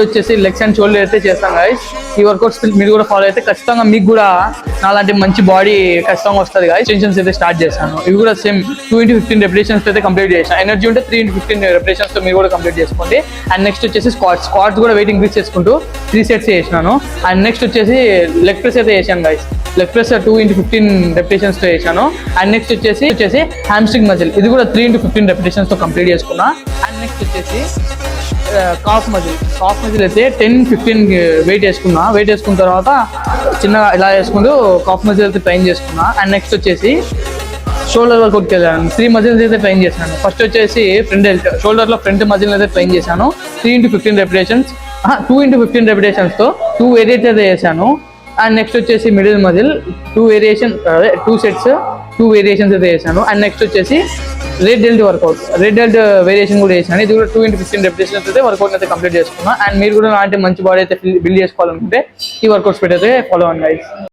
వచ్చేసి legs and shoulder అయితే చేస్తాం గైస్. ఈ వర్కౌట్స్ మీరు కూడా ఫాలో అయితే ఖచ్చితంగా మీకు కూడా నాలాంటి మంచి బాడీ ఖచ్చితంగా వస్తుంది గైస్. టెన్షన్స్ అయితే స్టార్ట్ చేస్తాను. ఇవి కూడా సేమ్ 2x15 రెపిటేషన్స్ అయితే కంప్లీట్ చేసాను. ఎనర్జీ ఉంటే 3x15 రెపిటేషన్స్ తో మీరు కూడా కంప్లీట్ చేసుకోండి. అండ్ నెక్స్ట్ వచ్చేసి స్క్వాట్స్ కూడా వెయిట్ ఇంక్రీజ్ చేసుకుంటూ 3 sets చేసినాను. అండ్ నెక్స్ట్ వచ్చేసి లెగ్ ప్రెస్ అయితే చేశాను guys. Leg press 2x15 repetitions తో చేశాను. అండ్ నెక్స్ట్ వచ్చేసి హ్యామ్స్ట్రింగ్ మజిల్, ఇది కూడా 3x15 రెపిటేషన్స్ తో కంప్లీట్ చేసుకున్నా. అండ్ నెక్స్ట్ వచ్చేసి కాఫ్ మజిల్ అయితే 10-15 వెయిట్ వేసుకున్న తర్వాత చిన్నగా ఇలా వేసుకుంటూ కాఫ్ మజిల్ అయితే ట్రైన్ చేసుకున్నా. అండ్ నెక్స్ట్ వచ్చేసి షోల్డర్ వర్కౌట్కి వెళ్ళాను. 3 మజిల్స్ అయితే ట్రైన్ చేశాను. ఫస్ట్ వచ్చేసి షోల్డర్లో ఫ్రంట్ మజిల్ అయితే ట్రైన్ చేశాను. 3x15 రెపిటేషన్స్ 2x15 రెపిటేషన్స్తో 2 వేరియేట్స్ అయితే చేశాను. అండ్ నెక్స్ట్ వచ్చేసి మిడిల్ మజిల్ 2 sets 2 వేరియేషన్స్ అయితే చేశాను. అండ్ నెక్స్ట్ వచ్చేసి రెడ్ డెల్ట్ వేరియేషన్ కూడా చేశాను. ఇది కూడా 2x15 రెపిటేషన్స్ అయితే వర్కౌట్ అయితే కంప్లీట్ చేసుకున్నా. అండ్ మీరు కూడా అలాంటి మంచి బాడీ అయితే బిల్డ్ చేసుకోవాలనుకుంటే ఈ వర్కౌట్స్ పెట్టి అయితే ఫాలో అవ్వండి గైస్.